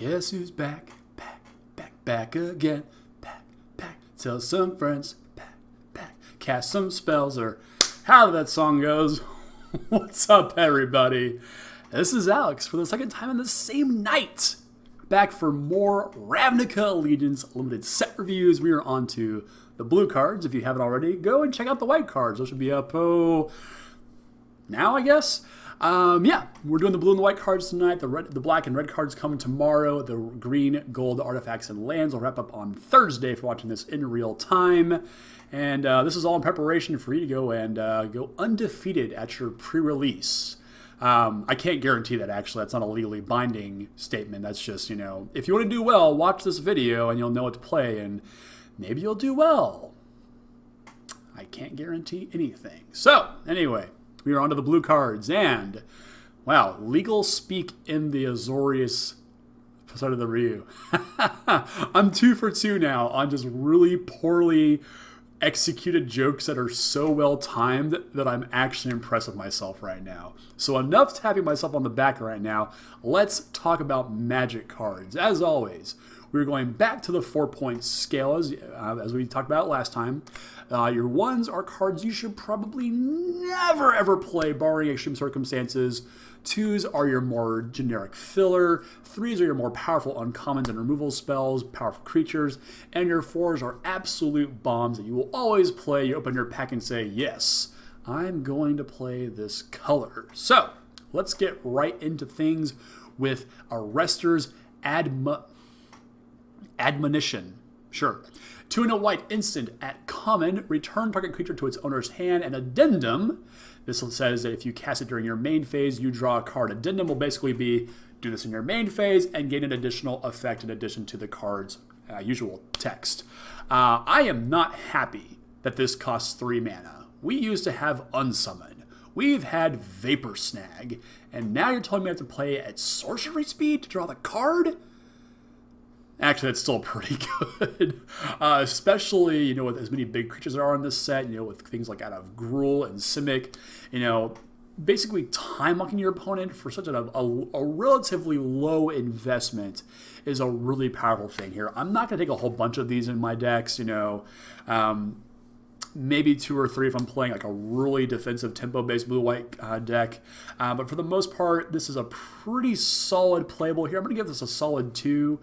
Guess who's back, back again, back, tell some friends, back, cast some spells, or how that song goes. What's up, everybody? This is Alex for the second time in the same night, back for more Ravnica Allegiance limited set reviews. We are on to the blue cards. If you haven't already, go and check out the white cards. Those should be up, now, I guess. Yeah, we're doing the blue and the white cards tonight. The black and red cards coming tomorrow. The green, gold, artifacts, and lands will wrap up on Thursday for watching this in real time. And this is all in preparation for you to go and go undefeated at your pre-release. I can't guarantee that, actually. That's not a legally binding statement. That's just, if you want to do well, watch this video and you'll know what to play, and maybe you'll do well. I can't guarantee anything. So, anyway, we are on to the blue cards, and, wow, legal speak in the Azorius side of the review. I'm 2 for 2 now on just really poorly executed jokes that are so well timed that I'm actually impressed with myself right now. So enough tapping myself on the back right now. Let's talk about magic cards. As always, we're going back to the 4-point scale as we talked about last time. Your ones are cards you should probably never ever play, barring extreme circumstances. 2s are your more generic filler. 3s are your more powerful uncommons and removal spells, powerful creatures. And your 4s are absolute bombs that you will always play. You open your pack and say, yes, I'm going to play this color. So let's get right into things with Arrester's Admonition. Sure. 2 and a white instant at common. Return target creature to its owner's hand. And Addendum. This says that if you cast it during your main phase, you draw a card. Addendum will basically be do this in your main phase and gain an additional effect in addition to the card's usual text. I am not happy that this costs 3 mana. We used to have Unsummon. We've had Vapor Snag. And now you're telling me I have to play at sorcery speed to draw the card? Actually, that's still pretty good, especially, with as many big creatures there are in this set, with things like out of Gruul and Simic, basically time-locking your opponent for such a relatively low investment is a really powerful thing here. I'm not going to take a whole bunch of these in my decks, maybe 2 or 3 if I'm playing like a really defensive tempo-based blue-white deck. But for the most part, this is a pretty solid playable here. I'm going to give this a solid 2.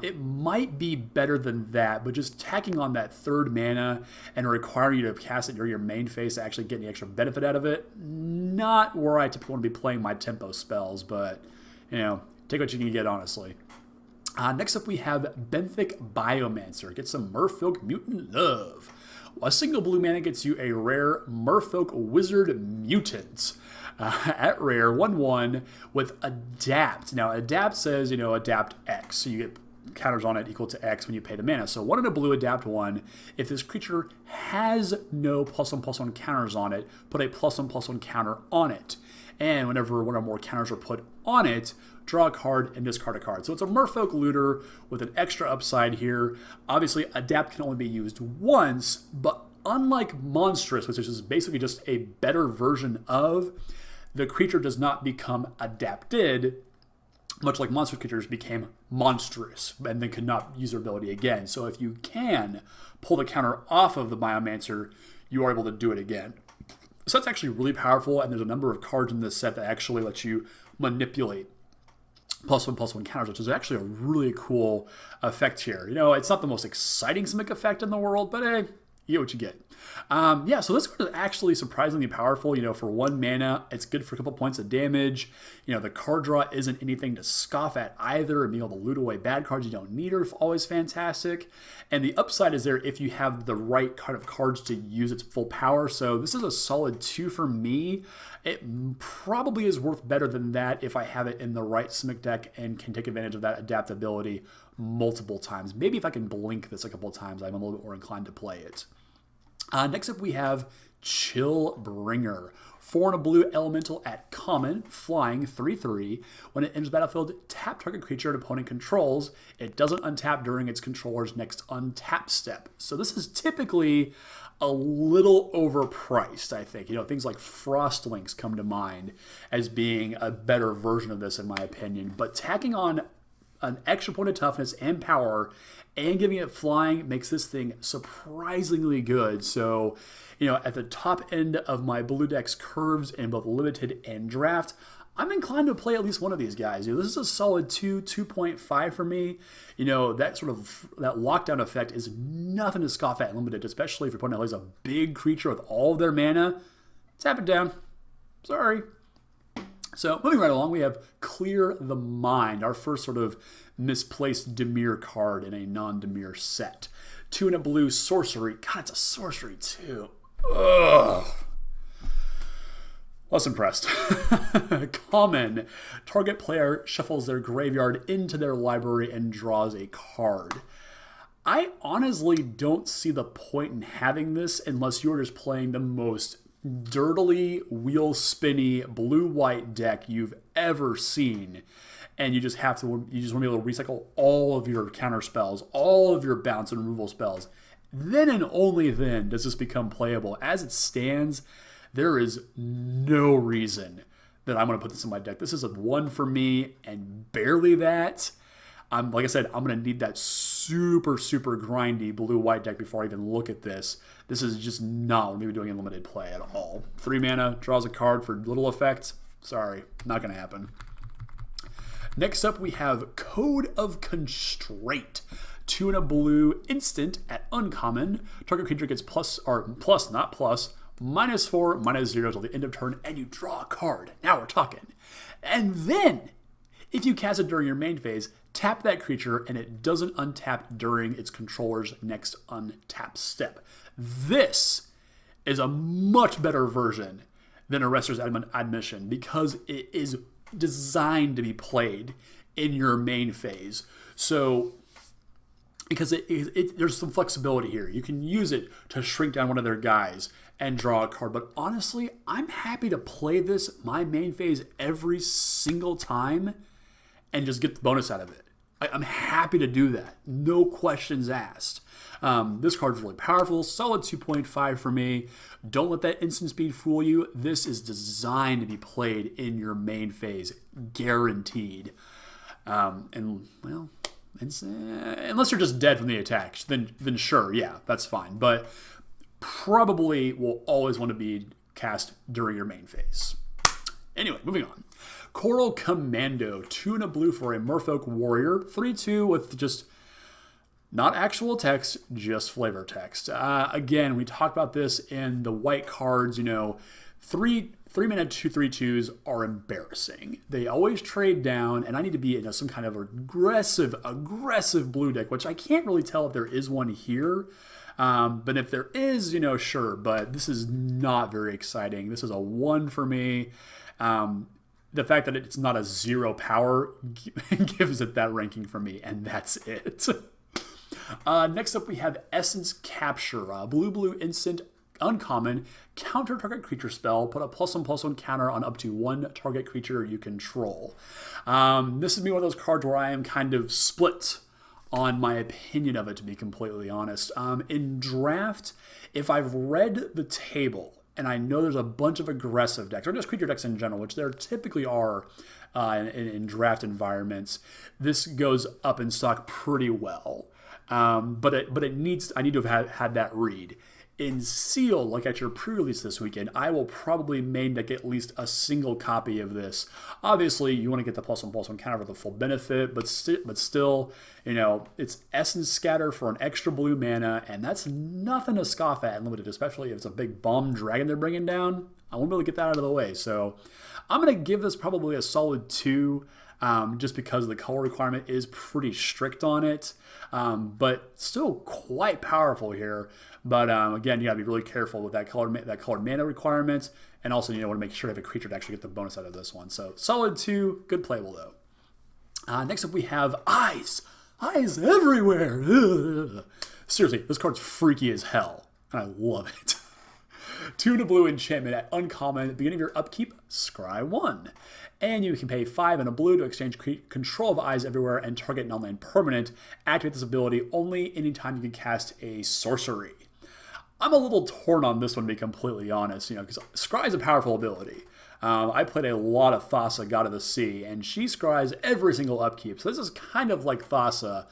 It might be better than that, but just tacking on that 3rd mana and requiring you to cast it during your main phase to actually get any extra benefit out of it, not where I typically want to be playing my tempo spells, but, take what you can get, honestly. Next up, we have Benthic Biomancer. Get some Merfolk Mutant Love. A single blue mana gets you a rare Merfolk Wizard Mutant. At rare, 1/1 with Adapt. Now, Adapt says, Adapt X. So you get counters on it equal to X when you pay the mana. So 1 in a blue, Adapt 1. If this creature has no +1/+1 counters on it, put a +1/+1 counter on it. And whenever 1 or more counters are put on it, draw a card and discard a card. So it's a Merfolk Looter with an extra upside here. Obviously, Adapt can only be used once, but unlike Monstrous, which is basically just a better version of, the creature does not become adapted, much like monster creatures became monstrous and then could not use their ability again. So if you can pull the counter off of the Biomancer, you are able to do it again. So that's actually really powerful, and there's a number of cards in this set that actually let you manipulate +1/+1 counters, which is actually a really cool effect here. It's not the most exciting Simic effect in the world, but hey, you get what you get. Yeah, so this card is actually surprisingly powerful. For 1 mana, it's good for a couple points of damage. The card draw isn't anything to scoff at either, and being able to loot away bad cards you don't need are always fantastic. And the upside is there if you have the right kind of cards to use its full power. So this is a solid 2 for me. It probably is worth better than that if I have it in the right Simic deck and can take advantage of that adaptability multiple times. Maybe if I can blink this a couple of times, I'm a little bit more inclined to play it. Next up, we have Chillbringer. 4 and a blue elemental at common, flying 3/3. When it enters the battlefield, tap target creature an opponent controls. It doesn't untap during its controller's next untap step. So this is typically a little overpriced, I think. Things like Frostlinks come to mind as being a better version of this, in my opinion. But tacking on an extra point of toughness and power, and giving it flying makes this thing surprisingly good. So, at the top end of my blue deck's curves in both limited and draft, I'm inclined to play at least one of these guys. This is a solid 2.5 for me. That lockdown effect is nothing to scoff at in limited, especially if your opponent plays a big creature with all of their mana. Tap it down. Sorry. So moving right along, we have Clear the Mind, our first sort of misplaced Dimir card in a non-Dimir set. 2 and a blue sorcery. God, it's a sorcery too. Ugh. Less impressed. Common. Target player shuffles their graveyard into their library and draws a card. I honestly don't see the point in having this unless you're just playing the most dirtily wheel spinny blue-white deck you've ever seen, and you just want to be able to recycle all of your counter spells, all of your bounce and removal spells. Then and only then does this become playable. As it stands, there is no reason that I'm going to put this in my deck. This is a 1 for me, and barely that. Like I said, I'm going to need that super, super grindy blue-white deck before I even look at this. This is just not what we're doing in limited play at all. 3 mana, draws a card for little effect. Sorry, not going to happen. Next up, we have Code of Constraint. 2 and a blue, instant at uncommon. Target creature gets -4, -0 till the end of turn, and you draw a card. Now we're talking. And then, if you cast it during your main phase, tap that creature, and it doesn't untap during its controller's next untap step. This is a much better version than Arrester's Admission because it is designed to be played in your main phase. So, because there's some flexibility here. You can use it to shrink down one of their guys and draw a card. But honestly, I'm happy to play this my main phase every single time and just get the bonus out of it. I'm happy to do that. No questions asked. This card's really powerful. Solid 2.5 for me. Don't let that instant speed fool you. This is designed to be played in your main phase. Guaranteed. Unless you're just dead from the attack, then sure, yeah, that's fine. But probably will always want to be cast during your main phase. Anyway, moving on. Coral Commando, 2 and a blue for a Merfolk Warrior, 3/2 with just not actual text, just flavor text. Again, we talked about this in the white cards. 3-minute 2/3/2s are embarrassing. They always trade down, and I need to be in some kind of aggressive blue deck, which I can't really tell if there is one here. But if there is, sure. But this is not very exciting. This is a 1 for me. The fact that it's not a 0 power gives it that ranking for me, and that's it. Next up, we have Essence Capture. Blue instant, uncommon, counter target creature spell. Put a +1/+1 counter on up to 1 target creature you control. This is one of those cards where I am kind of split on my opinion of it, to be completely honest. In draft, if I've read the table, and I know there's a bunch of aggressive decks, or just creature decks in general, which there typically are in draft environments, this goes up in stock pretty well. But I need to have had that read. In Seal, like at your pre-release this weekend, I will probably main deck at least a single copy of this. Obviously, you want to get the +1/+1 counter for the full benefit, but still, it's Essence Scatter for an extra blue mana, and that's nothing to scoff at in limited, especially if it's a big bomb dragon they're bringing down. I won't be able to get that out of the way, so I'm going to give this probably a solid 2. Just because the color requirement is pretty strict on it, but still quite powerful here. But again, you gotta be really careful with that colored mana requirement, and also want to make sure you have a creature to actually get the bonus out of this one. So solid 2, good playable though. Next up we have Eyes everywhere. Ugh. Seriously, this card's freaky as hell, and I love it. 2 and a blue enchantment at uncommon. At the beginning of your upkeep, scry 1. And you can pay 5 and a blue to exchange control of Eyes everywhere and target non-land permanent. Activate this ability only anytime you can cast a sorcery. I'm a little torn on this one, to be completely honest, because Scry is a powerful ability. I played a lot of Thassa, God of the Sea, and she scries every single upkeep. So this is kind of like Thassa,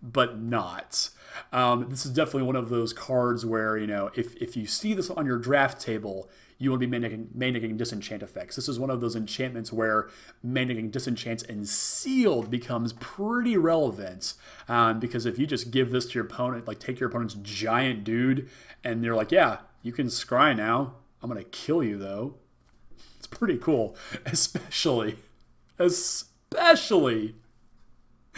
but not. This is definitely one of those cards where, if you see this on your draft table, you will be making disenchant effects. This is one of those enchantments where making disenchants and sealed becomes pretty relevant. Because if you just give this to your opponent, like take your opponent's giant dude, and they're like, yeah, you can scry now. I'm going to kill you, though. It's pretty cool. Especially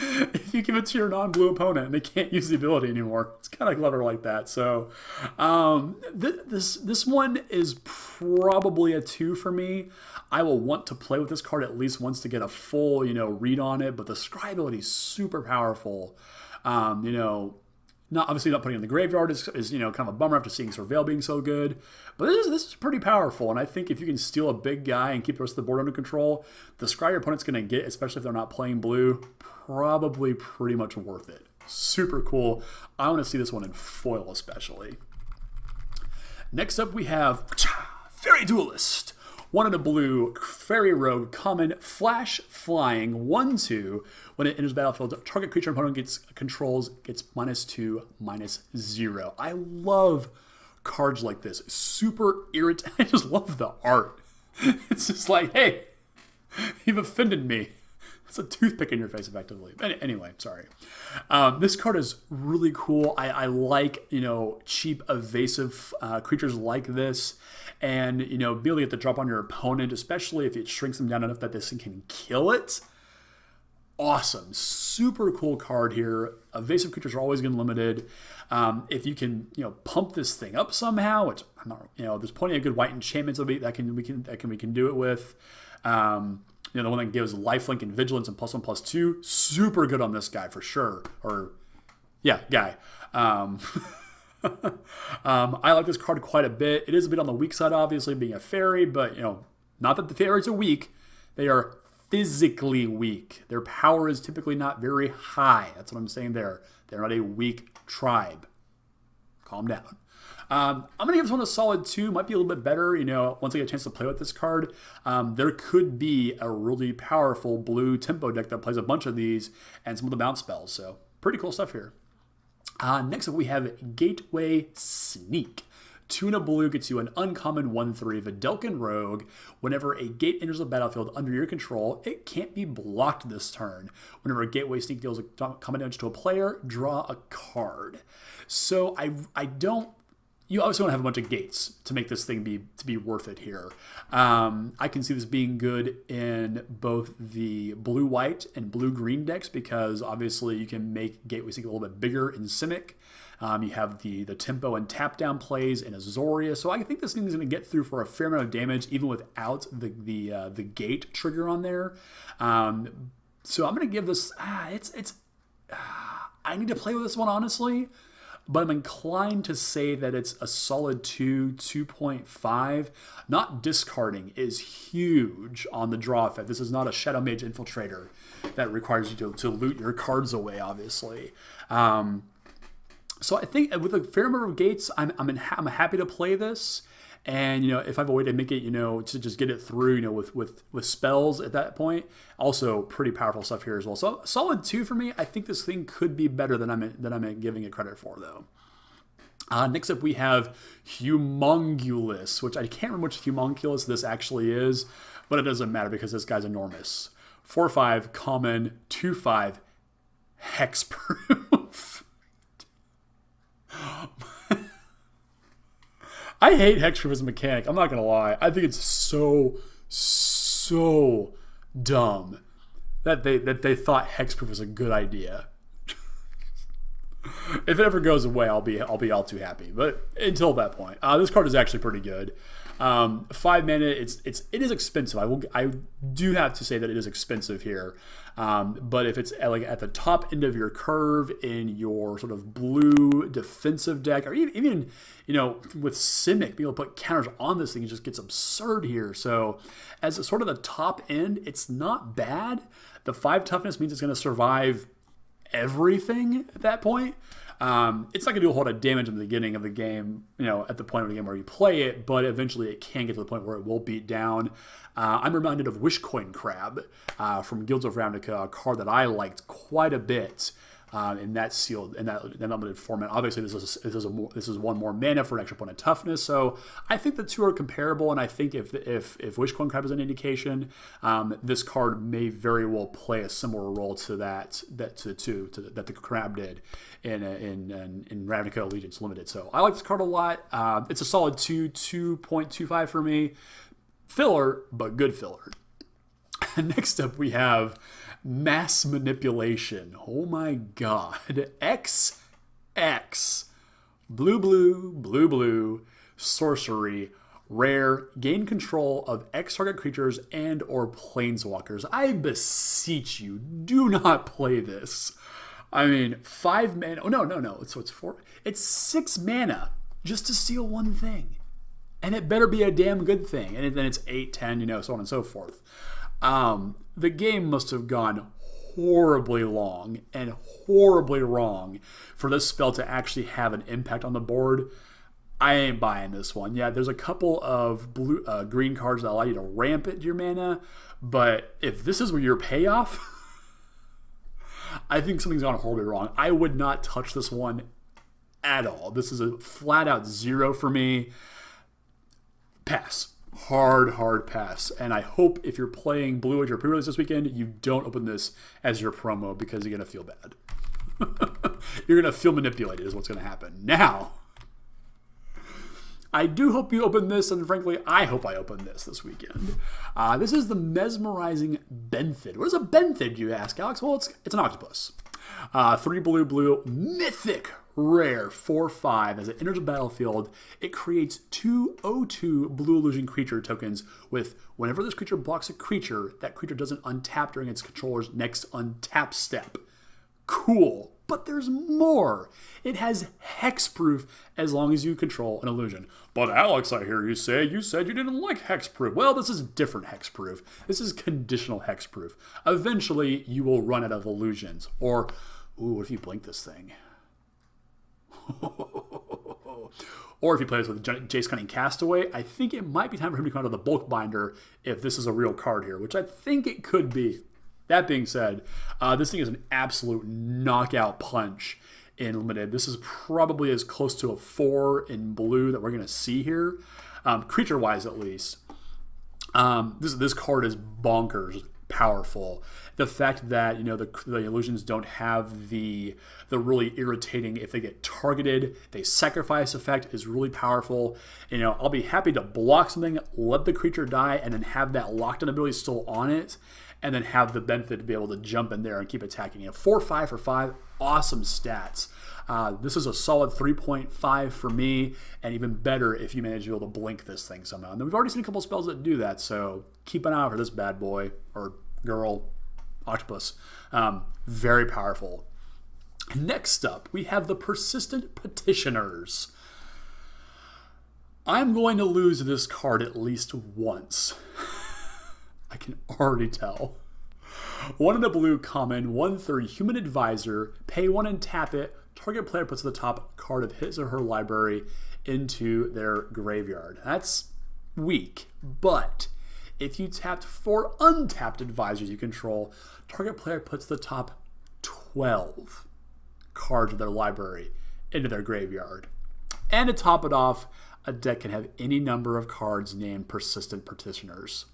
if you give it to your non-blue opponent and they can't use the ability anymore. It's kind of clever like that. So this one is probably a 2 for me. I will want to play with this card at least once to get a full, read on it. But the scry ability is super powerful. Not putting it in the graveyard is kind of a bummer after seeing Surveil being so good. But this is pretty powerful, and I think if you can steal a big guy and keep the rest of the board under control, the scry your opponent's going to get, especially if they're not playing blue, probably pretty much worth it. Super cool. I want to see this one in foil especially. Next up we have Fairy Duelist. 1 in a blue, Fairy Rogue, common, flash, flying, 1/2. When it enters the battlefield, target creature opponent gets -2/-0. I love cards like this. Super irritating. I just love the art. It's just like, hey, you've offended me. It's a toothpick in your face, effectively. Anyway, sorry. This card is really cool. I like, cheap, evasive creatures like this. And, being able to get the drop on your opponent, especially if it shrinks them down enough that this thing can kill it. Awesome. Super cool card here. Evasive creatures are always going to be limited. If you can, pump this thing up somehow, which I'm not, there's plenty of good white enchantments we can do it with. The one that gives lifelink and vigilance and +1/+2, super good on this guy for sure. Guy. I like this card quite a bit. It is a bit on the weak side, obviously, being a fairy, but not that the fairies are weak. They are physically weak. Their power is typically not very high. That's what I'm saying there. They're not a weak tribe. Calm down. I'm going to give this one a solid 2. Might be a little bit better, once I get a chance to play with this card. There could be a really powerful blue tempo deck that plays a bunch of these and some of the bounce spells. So pretty cool stuff here. Next up, we have Gateway Sneak. 2 in a blue gets you an uncommon 1/3 Vidalcan Rogue. Whenever a gate enters the battlefield under your control, it can't be blocked this turn. Whenever a Gateway Sneak deals a common damage to a player, draw a card. So I don't... You obviously want to have a bunch of gates to make this thing be worth it here. I can see this being good in both the blue-white and blue-green decks because obviously you can make Gateway Sneak a little bit bigger in Simic. You have the tempo and tap down plays in Azoria, so I think this thing is going to get through for a fair amount of damage even without the gate trigger on there. So I'm going to give this. I need to play with this one honestly. But I'm inclined to say that it's a solid 2, 2.5. Not discarding is huge on the draw effect. This is not a Shadow Mage Infiltrator that requires you to loot your cards away, obviously. So I think with a fair number of gates, I'm happy to play this. And, if I have a way to make it, to just get it through, with spells at that point, also pretty powerful stuff here as well. So solid 2 for me. I think this thing could be better than I'm giving it credit for, though. Next up, we have Humongulus, which I can't remember which Humongulus this actually is, but it doesn't matter because this guy's enormous. 4/5, common, 2/5, hexproof. I hate hexproof as a mechanic. I'm not going to lie. I think it's so dumb that they thought hexproof was a good idea. If it ever goes away, I'll be all too happy. But until that point, this card is actually pretty good. 5 mana. It is expensive. I do have to say that it is expensive here. But if it's at the top end of your curve in your sort of blue defensive deck, or even with Simic, being able to put counters on this thing, it just gets absurd here. So as a sort of the top end, it's not bad. The 5 toughness means it's going to survive everything at that point. It's not going to do a whole lot of damage in the beginning of the game, at the point of the game where you play it, but eventually it can get to the point where it will beat down. I'm reminded of Wishcoin Crab from Guilds of Ravnica, a card that I liked quite a bit in that sealed, in that limited format. Obviously, this is one more mana for an extra point of toughness, so I think the two are comparable. And I think if Wishcoin Crab is an indication, this card may very well play a similar role to that the Crab did in Ravnica Allegiance Limited. So I like this card a lot. It's a solid 2.25 for me. Filler, but good filler. Next up, we have Mass Manipulation. Oh my god. XX. Blue, sorcery, rare, gain control of X target creatures and or planeswalkers. I beseech you, do not play this. I mean, 5 mana. Oh, no. So it's 4. It's 6 mana just to seal one thing. And it better be a damn good thing. And then it's 8, 10, so on and so forth. The game must have gone horribly long and horribly wrong for this spell to actually have an impact on the board. I ain't buying this one. Yeah, there's a couple of green cards that allow you to ramp it your mana, but if this is your payoff, I think something's gone horribly wrong. I would not touch this one at all. This is a flat out 0 for me. Pass. Hard pass. And I hope if you're playing Blue as your pre-release this weekend, you don't open this as your promo because you're going to feel bad. You're going to feel manipulated is what's going to happen. Now, I do hope you open this, and frankly, I hope I open this weekend. This is the Mesmerizing Benthid. What is a Benthid, you ask, Alex? Well, it's an octopus. 3 blue, mythic, rare, 4/5. As it enters the battlefield, it creates 2 0/2 blue illusion creature tokens with whenever this creature blocks a creature, that creature doesn't untap during its controller's next untap step. Cool. But there's more. It has hexproof as long as you control an illusion. But Alex, I hear you say you said you didn't like hexproof. Well, this is different hexproof. This is conditional hexproof. Eventually, you will run out of illusions. Or, what if you blink this thing? Or if you play this with Jace Cunning Castaway, I think it might be time for him to come out of the bulk binder if this is a real card here, which I think it could be. That being said, this thing is an absolute knockout punch in Limited. This is probably as close to a 4 in blue that we're going to see here, creature-wise at least. This card is bonkers powerful. The fact that the illusions don't have the really irritating, if they get targeted, they sacrifice effect is really powerful. I'll be happy to block something, let the creature die, and then have that locked-in ability still on it, and then have the Benthid to be able to jump in there and keep attacking. 4/5 for 5, awesome stats. This is a solid 3.5 for me, and even better if you manage to be able to blink this thing somehow. And then we've already seen a couple spells that do that, so keep an eye out for this bad boy, or girl, octopus. Very powerful. Next up, we have the Persistent Petitioners. I'm going to lose this card at least once. I can already tell. 1 in a blue common, 1/3 human advisor, pay 1 and tap it. Target player puts the top card of his or her library into their graveyard. That's weak, but if you tapped 4 untapped advisors you control, target player puts the top 12 cards of their library into their graveyard. And to top it off, a deck can have any number of cards named Persistent Petitioners.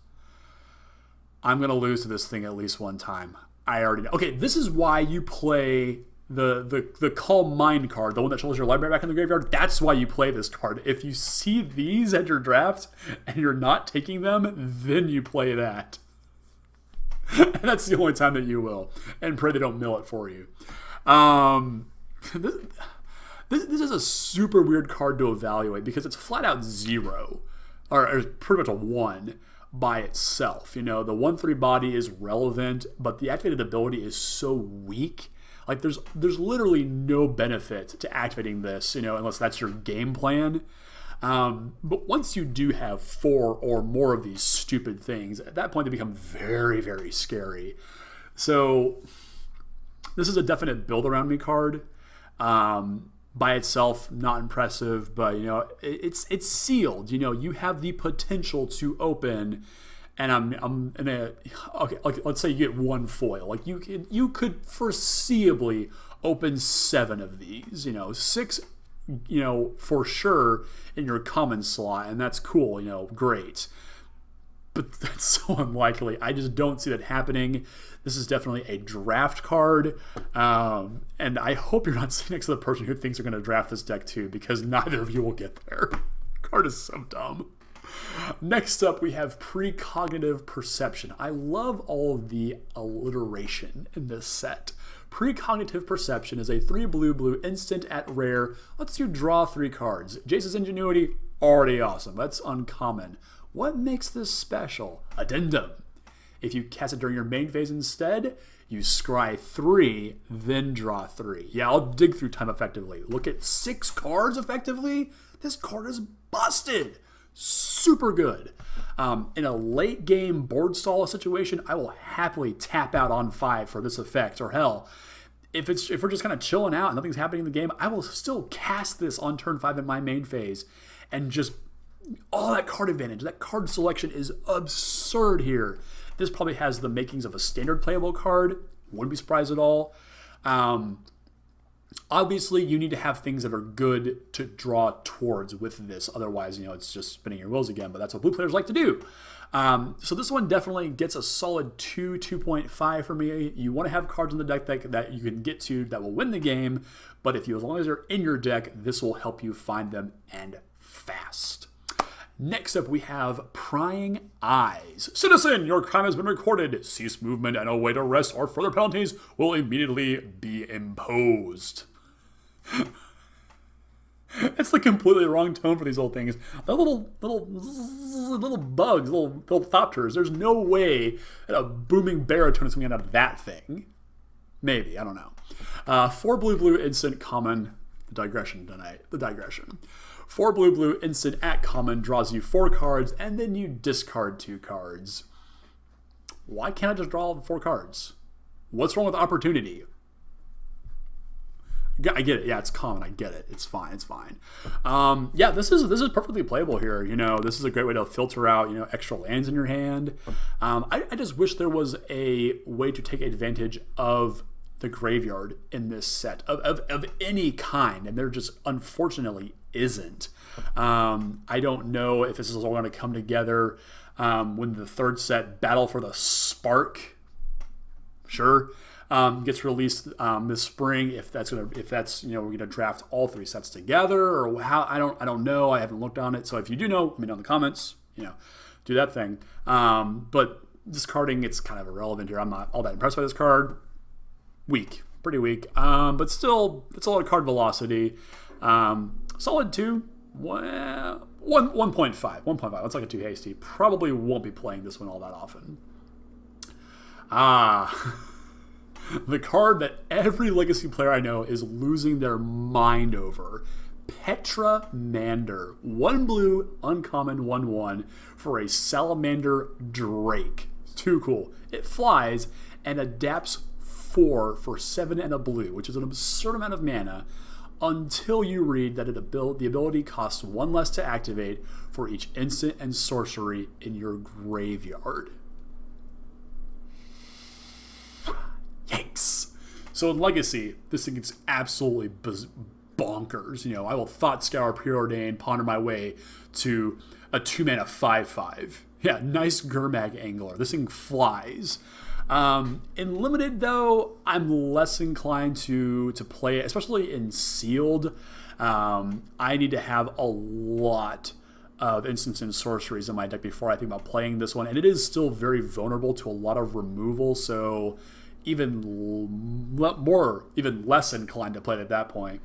I'm going to lose to this thing at least one time. I already know. Okay, this is why you play the Calm Mind card, the one that shows your library back in the graveyard. That's why you play this card. If you see these at your draft and you're not taking them, then you play that. And that's the only time that you will. And pray they don't mill it for you. This is a super weird card to evaluate because it's flat out 0. Or pretty much a 1. By itself. The 1/3 body is relevant, but the activated ability is so weak. Like there's literally no benefit to activating this, unless that's your game plan. But once you do have 4 or more of these stupid things, at that point they become very, very scary. So This is a definite build around me card. By itself, not impressive, but it's sealed. You have the potential to open, and I'm in a okay. Let's say you get one foil. Like you could foreseeably open 7 of these. 6. For sure in your common slot, and that's cool. Great. But that's so unlikely. I just don't see that happening. This is definitely a draft card. And I hope you're not sitting next to the person who thinks they're going to draft this deck too, because neither of you will get there. Card is so dumb. Next up, we have Precognitive Perception. I love all of the alliteration in this set. Precognitive Perception is a 3 blue instant at rare. Lets you draw 3 cards. Jace's Ingenuity, already awesome. That's uncommon. What makes this special? Addendum. If you cast it during your main phase instead, you scry 3, then draw 3. Yeah, I'll dig through time effectively. Look at 6 cards effectively. This card is busted. Super good. In a late game board stall situation, I will happily tap out on 5 for this effect. Or hell, if we're just kind of chilling out and nothing's happening in the game, I will still cast this on turn 5 in my main phase and just all that card advantage. That card selection is absurd here. This probably has the makings of a standard playable card. Wouldn't be surprised at all. Obviously, you need to have things that are good to draw towards with this. Otherwise, it's just spinning your wheels again. But that's what blue players like to do. So this one definitely gets a solid 2.5 for me. You want to have cards in the deck that you can get to that will win the game. But as long as they're in your deck, this will help you find them and fast. Next up, we have Prying Eyes. Citizen, your crime has been recorded. Cease movement and await arrest or further penalties will immediately be imposed. It's the completely wrong tone for these little things. They're little bugs, little thopters. There's no way that a booming baritone is coming out of that thing. Maybe, I don't know. 4 blue instant common. The digression. 4 blue instant at common draws you 4 cards, and then you discard 2 cards. Why can't I just draw all 4 cards? What's wrong with opportunity? I get it. Yeah, it's common. I get it. It's fine. Yeah, this is perfectly playable here. This is a great way to filter out extra lands in your hand. I just wish there was a way to take advantage of the graveyard in this set of any kind, and there just unfortunately isn't. I don't know if this is all going to come together when the third set, Battle for the Spark, gets released this spring. If we're gonna draft all 3 sets together, or how, I don't know. I haven't looked on it. So if you do know, let me know in the comments. Do that thing. But discarding, it's kind of irrelevant here. I'm not all that impressed by this card. Pretty weak. But still, it's a lot of card velocity. Solid 2. 1.5. 1.5. That's like a too hasty. Probably won't be playing this one all that often. The card that every Legacy player I know is losing their mind over. Petra Mander. 1 blue, uncommon, 1/1 for a Salamander Drake. Too cool. It flies and adapts 4 for 7 and a blue, which is an absurd amount of mana, until you read that the ability costs 1 less to activate for each instant and sorcery in your graveyard. Yikes. So in Legacy, this thing gets absolutely bonkers. I will Thought Scour, Preordain, ponder my way to a 2-mana 5/5. Yeah, nice Gurmag Angler. This thing flies. In Limited, though, I'm less inclined to play it, especially in Sealed. I need to have a lot of instants and sorceries in my deck before I think about playing this one, and it is still very vulnerable to a lot of removal, so even less inclined to play it at that point.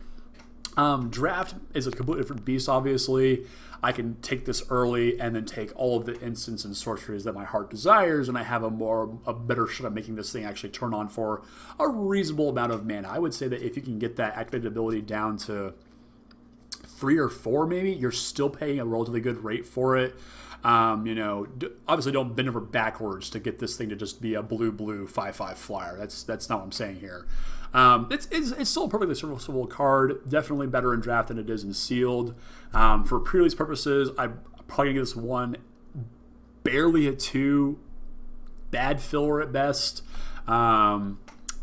Draft is a completely different beast, obviously. I can take this early and then take all of the instants and sorceries that my heart desires, and I have a better shot at making this thing actually turn on for a reasonable amount of mana. I would say that if you can get that activated ability down to 3 or 4 maybe, you're still paying a relatively good rate for it. Obviously don't bend over backwards to get this thing to just be a blue 5/5 flyer. That's not what I'm saying here. It's still a perfectly serviceable card. Definitely better in draft than it is in sealed. For pre-release purposes, I'm probably going to give this one barely a 2. Bad filler at best. In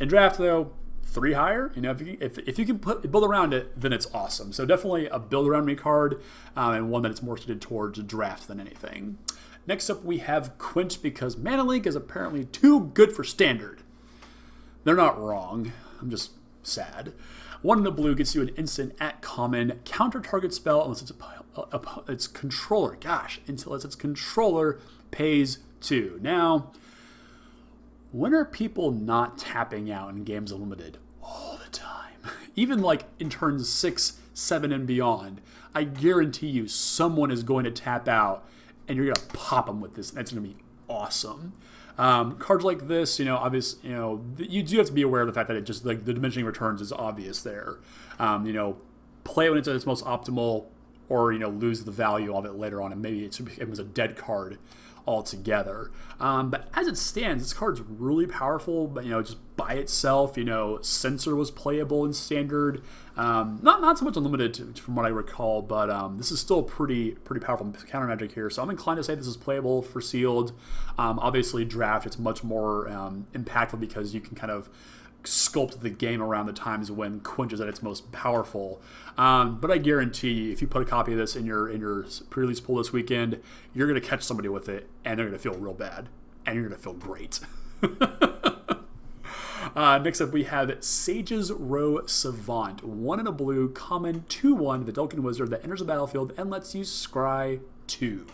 draft, though, 3 higher. If you can build around it, then it's awesome. So definitely a build around me card, and one that it's more suited towards draft than anything. Next up, we have Quench, because Mana Link is apparently too good for standard. They're not wrong. I'm just sad. 1 in the blue gets you an instant at common counter target spell unless its controller. Unless its controller pays 2. Now, when are people not tapping out in Games Unlimited? All the time. Even like in turns 6, 7, and beyond, I guarantee you someone is going to tap out, and you're going to pop them with this, and it's going to be awesome. Cards like this, obviously, you do have to be aware of the fact that it just, like, the diminishing returns is obvious there. Play it when it's at its most optimal, or, lose the value of it later on, and maybe it was a dead card altogether. But as it stands, this card's really powerful, but, just by itself, Censor was playable in standard. Not so much unlimited from what I recall, but this is still pretty powerful counter magic here. So I'm inclined to say this is playable for sealed. Obviously, draft, it's much more impactful because you can kind of sculpt the game around the times when Quench is at its most powerful. But I guarantee you, if you put a copy of this in your pre-release pool this weekend, you're going to catch somebody with it, and they're going to feel real bad, and you're going to feel great. Next up, we have Sage's Row Savant. 1 in a blue, common, 2/1, the Vedalken Wizard that enters the battlefield and lets you scry 2.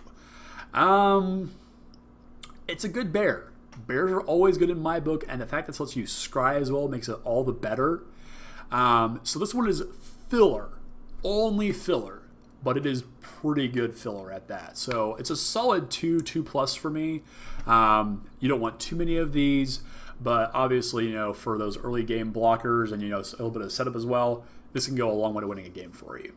It's a good bear. Bears are always good in my book, and the fact that this lets you scry as well makes it all the better. So this one is filler. Only filler. But it is pretty good filler at that. So it's a solid 2+ for me. You don't want too many of these, but obviously, for those early game blockers and, a little bit of setup as well, this can go a long way to winning a game for you.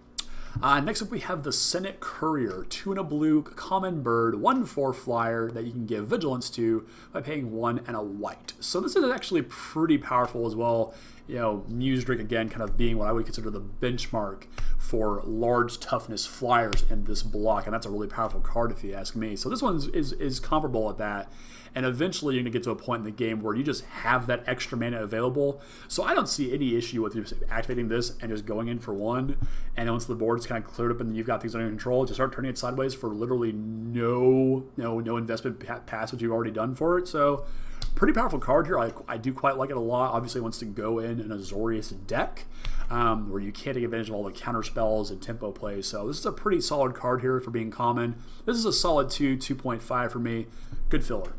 Next up, we have the Senate Courier, 2 in a blue, common bird, 1/4 flyer that you can give vigilance to by paying 1 and a white. So this is actually pretty powerful as well. Newsdrink again, kind of being what I would consider the benchmark for large toughness flyers in this block, and that's a really powerful card if you ask me. So this one is comparable at that. And eventually you're going to get to a point in the game where you just have that extra mana available. So I don't see any issue with you activating this and just going in for 1. And once the board's kind of cleared up and you've got things under control, just start turning it sideways for literally no investment past what you've already done for it. So pretty powerful card here. I do quite like it a lot. Obviously, it wants to go in an Azorius deck where you can't take advantage of all the counter spells and tempo plays. So this is a pretty solid card here for being common. This is a solid 2.5 for me. Good filler.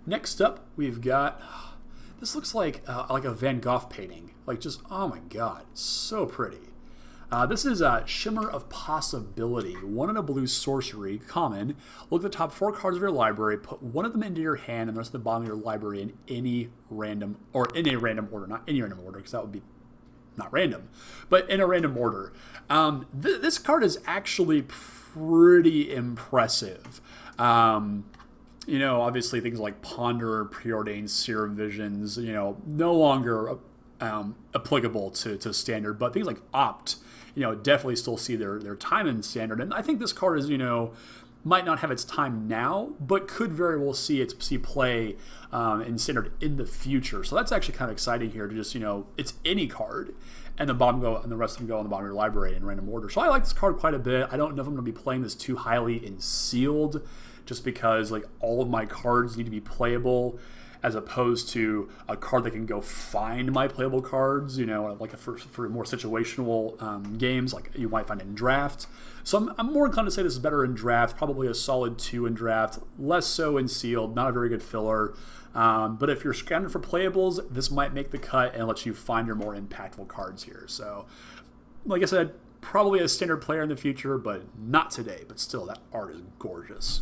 Next up, we've got, this looks like a Van Gogh painting. Like, just, oh my god, so pretty. This is Shimmer of Possibility. 1 in a blue sorcery, common. Look at the top 4 cards of your library, put 1 of them into your hand, and the rest at the bottom of your library in any random, or in a random order, not any random order, because that would be not random, but in a random order. This card is actually pretty impressive. Obviously things like Ponder, Preordained, Serum Visions, no longer applicable to Standard, but things like Opt, definitely still see their time in Standard. And I think this card is, might not have its time now, but could very well see play in Standard in the future. So that's actually kind of exciting here to just, it's any card, and the rest of them go on the bottom of your library in random order. So I like this card quite a bit. I don't know if I'm going to be playing this too highly in Sealed, just because all of my cards need to be playable, as opposed to a card that can go find my playable cards, for more situational games like you might find in draft. So I'm more inclined to say this is better in draft, probably a solid 2 in draft, less so in sealed, not a very good filler. But if you're scrounging for playables, this might make the cut and let you find your more impactful cards here. So, like I said, probably a standard player in the future, but not today. But still, that art is gorgeous.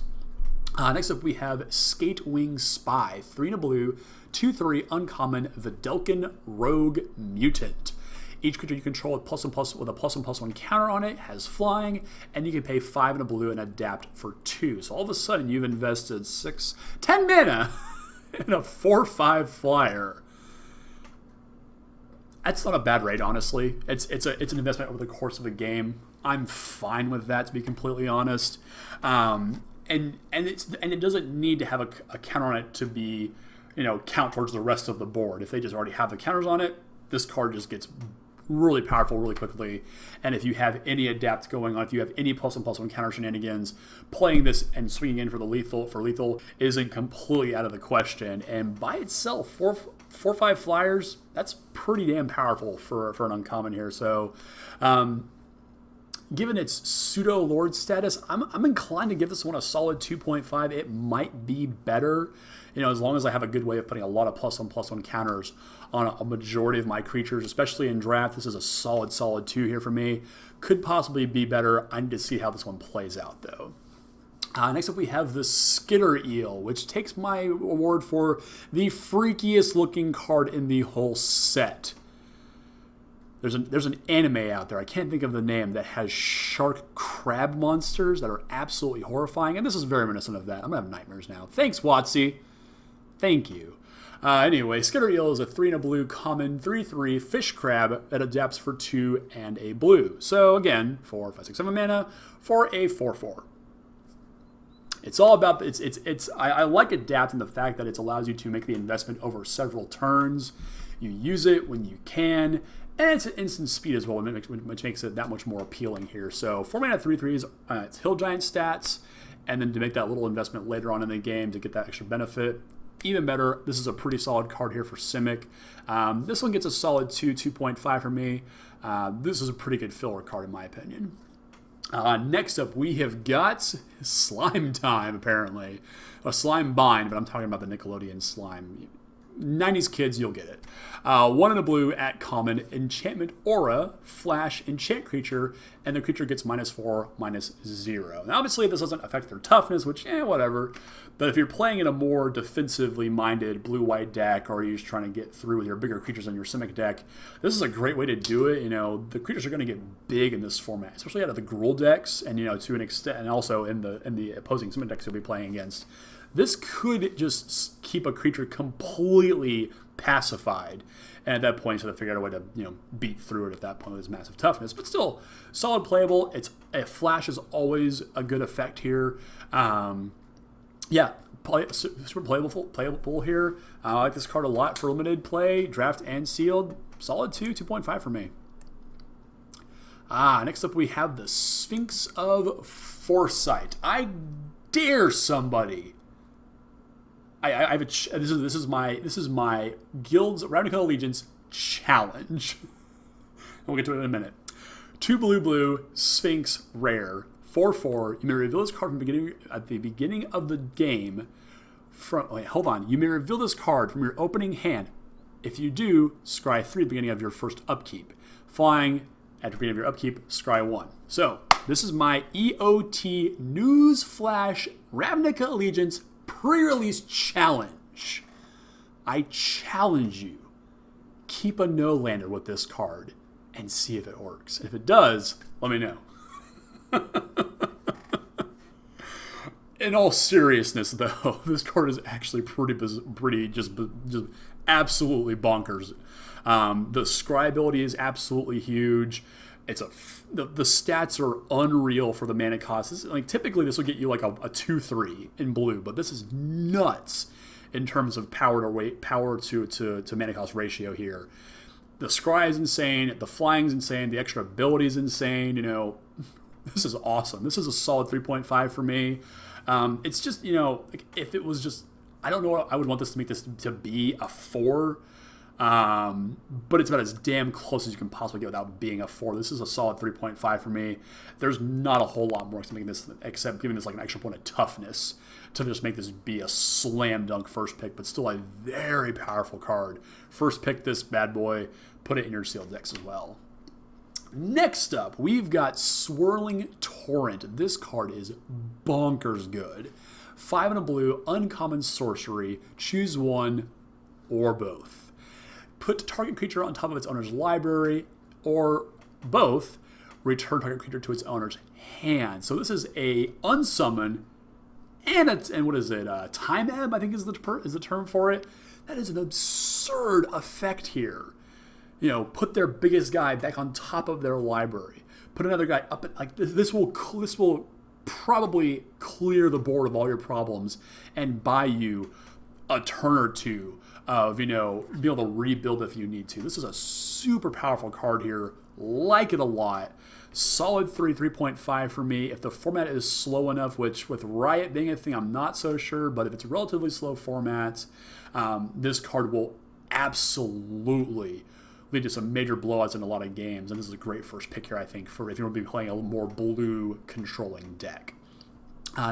Next up, we have Skatewing Spy, 3 in a blue, 2/3 uncommon, Vedalken Rogue Mutant. Each creature you control with a +1/+1 counter on it has flying, and you can pay 5 in a blue and adapt for 2. So all of a sudden, you've invested 10 mana in a 4/5 flyer. That's not a bad rate, honestly. It's an investment over the course of a game. I'm fine with that, to be completely honest. And it doesn't need to have a counter on it to be, count towards the rest of the board. If they just already have the counters on it, this card just gets really powerful really quickly. And if you have any adapt going on, if you have any +1/+1 counter shenanigans, playing this and swinging in for lethal isn't completely out of the question. And by itself, 4/5 flyers, that's pretty damn powerful for an uncommon here. So given its pseudo lord status, I'm inclined to give this one a solid 2.5. It might be better, as long as I have a good way of putting a lot of +1/+1 counters on a majority of my creatures, especially in draft. This is a solid 2 here for me. Could possibly be better. I need to see how this one plays out, though. Next up, we have the Skitter Eel, which takes my award for the freakiest looking card in the whole set. There's an anime out there, I can't think of the name, that has shark crab monsters that are absolutely horrifying, and this is very reminiscent of that. I'm going to have nightmares now. Thanks, WotC. Thank you. Anyway, Skitter Eel is a 3 and a blue common 3/3 fish crab that adapts for 2 and a blue. So again, 4, 5, 6, 7 mana for a 4/4. It's all about I like adapt in the fact that it allows you to make the investment over several turns. You use it when you can, and it's an instant speed as well, which makes it that much more appealing here. So 4 mana 3/3s, it's Hill Giant stats, and then to make that little investment later on in the game to get that extra benefit. Even better, this is a pretty solid card here for Simic. This one gets a solid 2.5 for me. This is a pretty good filler card in my opinion. Next up, we have got Slime Time, apparently. A Slime Bind, but I'm talking about the Nickelodeon Slime. 90s kids, you'll get it. 1 in a blue at common, enchantment aura, flash, enchant creature, and the creature gets -4, -0. Now, obviously, this doesn't affect their toughness, which, whatever. But if you're playing in a more defensively minded blue-white deck, or you're just trying to get through with your bigger creatures on your Simic deck, this is a great way to do it. The creatures are going to get big in this format, especially out of the Gruul decks, and to an extent, and also in the opposing Simic decks you'll be playing against. This could just keep a creature completely pacified, and at that point, sort of figure out a way to beat through it at that point with its massive toughness. But still, solid playable. A flash is always a good effect here. Super playable here. I like this card a lot for limited play, draft and sealed. Solid 2.5 for me. Next up we have the Sphinx of Foresight. I dare somebody. I have this is my guild's Ravnica Allegiance challenge. We'll get to it in a minute. 2 blue Sphinx rare. 4/4. You may reveal this card at the beginning of the game. You may reveal this card from your opening hand. If you do, scry 3 at the beginning of your first upkeep. Flying at the beginning of your upkeep, scry 1. So this is my EOT Newsflash Ravnica Allegiance Prerelease challenge. I challenge you. Keep a no-lander with this card and see if it works. If it does, let me know. In all seriousness, though, this card is actually pretty just absolutely bonkers. The scry ability is absolutely huge. The stats are unreal for the mana cost. Typically this will get you like a 2/3 in blue, but this is nuts in terms of power to mana cost ratio here. The scry is insane. The flying is insane. The extra ability is insane. This is awesome. This is a solid 3.5 for me. It's just, if it was just, I don't know what I would want this to make this to be a 4. But it's about as damn close as you can possibly get without being a 4. This is a solid 3.5 for me. There's not a whole lot more to making this except giving this like an extra point of toughness to just make this be a slam dunk first pick, but still a very powerful card. First pick this bad boy, put it in your sealed decks as well. Next up, we've got Swirling Torrent. This card is bonkers good. 5 and a blue, uncommon sorcery. Choose one or both. Put target creature on top of its owner's library, or both. Return target creature to its owner's hand. So this is a unsummon, and what is it? Time ebb, I think is the term for it. That is an absurd effect here. put their biggest guy back on top of their library, put another guy up. Like this will probably clear the board of all your problems and buy you a turn or two of, be able to rebuild if you need to. This is a super powerful card here. Like it a lot. Solid 3.5 for me. If the format is slow enough, which with Riot being a thing, I'm not so sure, but if it's a relatively slow format, this card will absolutely lead to some major blowouts in a lot of games. And this is a great first pick here, I think, for if you're going to be playing a more blue controlling deck.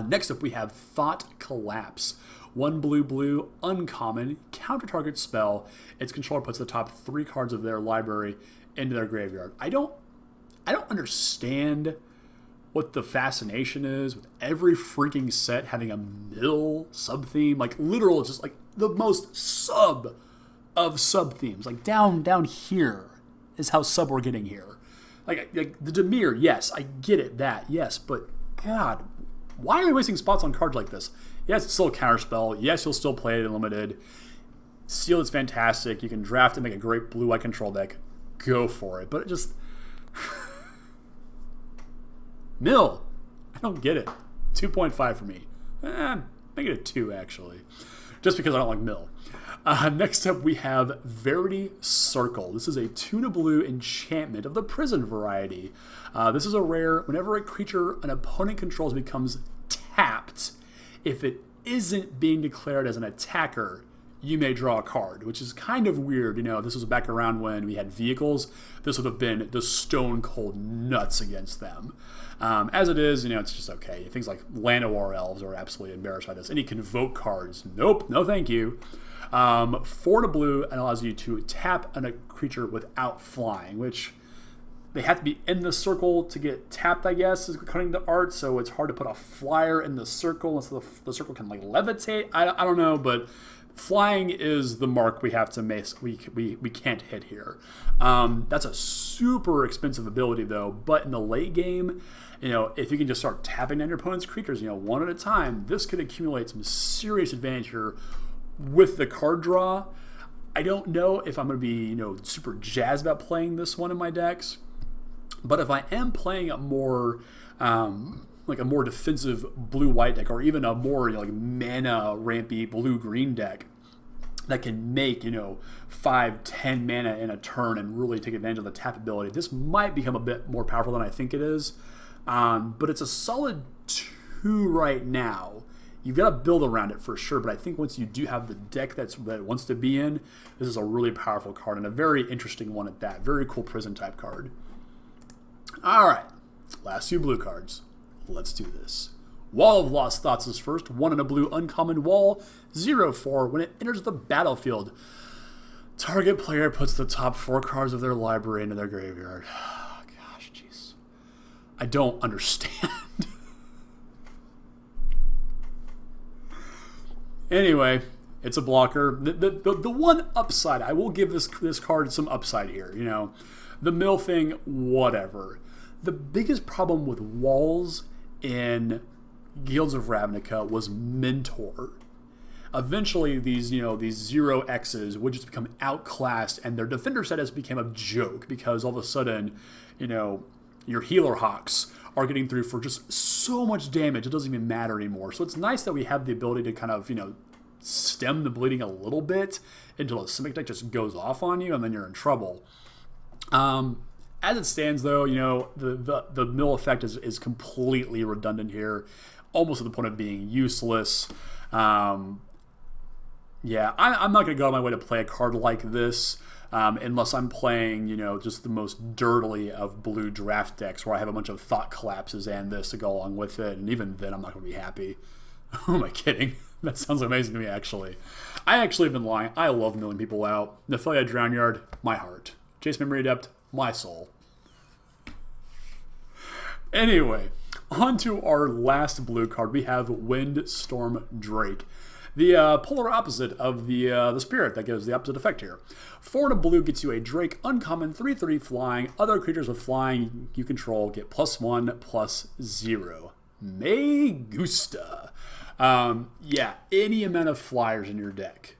Next up, we have Thought Collapse. 1 blue, uncommon, counter target spell. Its controller puts the top 3 cards of their library into their graveyard. I don't understand what the fascination is with every freaking set having a mill sub-theme. Like, literal, just like the most sub of sub-themes. Like, down here is how sub we're getting here. Like the Dimir, yes, I get it, that, yes, but God, why are we wasting spots on cards like this? Yes, it's still a counterspell. Yes, you'll still play it in limited. Seal is fantastic. You can draft and make a great blue-white control deck. Go for it. But it just... Mill. I don't get it. 2.5 for me. Make it a 2, actually. Just because I don't like Mill. Next up, we have Verity Circle. This is a 2 blue enchantment of the prison variety. This is a rare. Whenever a creature an opponent controls becomes tapped, if it isn't being declared as an attacker, you may draw a card, which is kind of weird. This was back around when we had vehicles. This would have been the stone cold nuts against them. As it is, it's just okay. Things like Llanowar Elves are absolutely embarrassed by this. Any Convoke cards, nope, no thank you. 4 blue and allows you to tap on a creature without flying, which they have to be in the circle to get tapped, I guess, is according to art, so it's hard to put a flyer in the circle unless the circle can, like, levitate. I don't know, but flying is the mark we have to make. We can't hit here. That's a super expensive ability, though, but in the late game, if you can just start tapping on your opponent's creatures, one at a time, this could accumulate some serious advantage here with the card draw. I don't know if I'm going to be, super jazzed about playing this one in my decks. But if I am playing a more, like a more defensive blue-white deck, or even a more mana rampy blue-green deck that can make 5-10 mana in a turn and really take advantage of the tap ability, this might become a bit more powerful than I think it is. But it's a solid 2 right now. You've got to build around it for sure, but I think once you do have the deck that it wants to be in, this is a really powerful card and a very interesting one at that. Very cool prison type card. All right, last 2 blue cards. Let's do this. Wall of Lost Thoughts is first. 1 in a blue uncommon wall. 0/4. When it enters the battlefield, target player puts the top 4 cards of their library into their graveyard. Oh, gosh, jeez. I don't understand. Anyway, it's a blocker. The one upside, I will give this card some upside here. The mill thing, whatever. The biggest problem with walls in Guilds of Ravnica was Mentor. Eventually, these 0x's would just become outclassed, and their defender status became a joke because all of a sudden, your healer hawks are getting through for just so much damage, it doesn't even matter anymore. So it's nice that we have the ability to kind of, stem the bleeding a little bit until a Simic deck just goes off on you, and then you're in trouble. As it stands, though, the mill effect is completely redundant here, almost to the point of being useless. I'm not going to go out of my way to play a card like this unless I'm playing, just the most dirtily of blue draft decks where I have a bunch of Thought Collapses and this to go along with it, and even then I'm not going to be happy. Who am I kidding? That sounds amazing to me, actually. I actually have been lying. I love milling people out. Nephilia Drownyard, my heart. Jace Memory Adept, my soul. Anyway, on to our last blue card. We have Windstorm Drake. The polar opposite of the spirit that gives the opposite effect here. 4 to blue gets you a Drake, uncommon, 3/3 flying. Other creatures with flying you control get +1/+0. Me gusta. Any amount of flyers in your deck.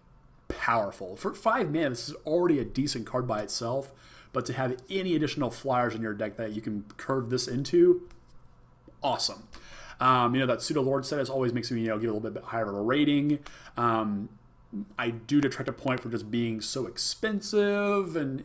powerful. For 5 mana, this is already a decent card by itself, but to have any additional flyers in your deck that you can curve this into, awesome. That Pseudo Lord status always makes me, give a little bit higher of a rating. I do detract a point for just being so expensive and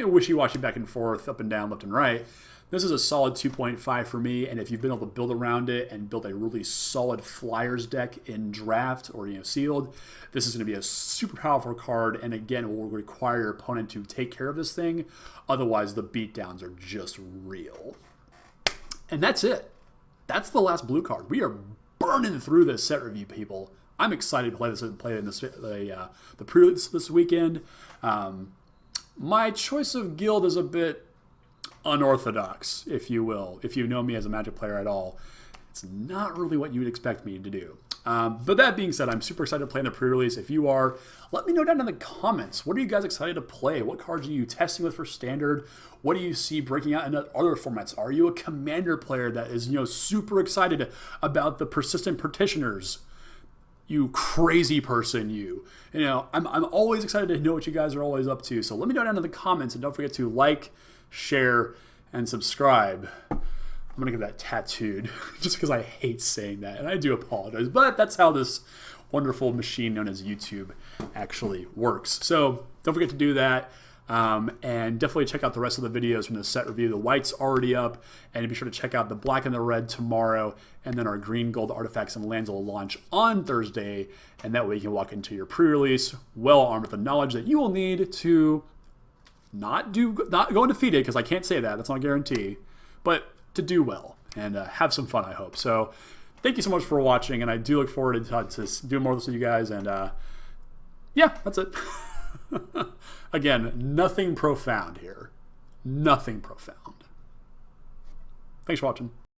wishy-washy back and forth, up and down, left and right. This is a solid 2.5 for me, and if you've been able to build around it and build a really solid Flyers deck in draft or sealed, this is going to be a super powerful card, and again, it will require your opponent to take care of this thing. Otherwise, the beatdowns are just real. And that's it. That's the last blue card. We are burning through this set review, people. I'm excited to play this and play it in the pre-release this weekend. My choice of guild is a bit unorthodox, if you will. If you know me as a Magic player at all, it's not really what you would expect me to do. But that being said, I'm super excited to play in the pre-release. If you are, let me know down in the comments. What are you guys excited to play? What cards are you testing with for Standard? What do you see breaking out in other formats? Are you a Commander player that is super excited about the Persistent Petitioners? You crazy person, you. I'm always excited to know what you guys are always up to. So let me know down in the comments, and don't forget to like, share, and subscribe. I'm going to get that tattooed just because I hate saying that, and I do apologize, but that's how this wonderful machine known as YouTube actually works. So don't forget to do that, and definitely check out the rest of the videos from the set review. The white's already up, and be sure to check out the black and the red tomorrow, and then our green, gold artifacts and lands will launch on Thursday, and that way you can walk into your pre-release well armed with the knowledge that you will need to not go undefeated, because I can't say that, that's not a guarantee, but to do well and have some fun, I hope. So thank you so much for watching, and I do look forward to doing more of this with you guys, and yeah, that's it. Again, nothing profound here. Nothing profound. Thanks for watching.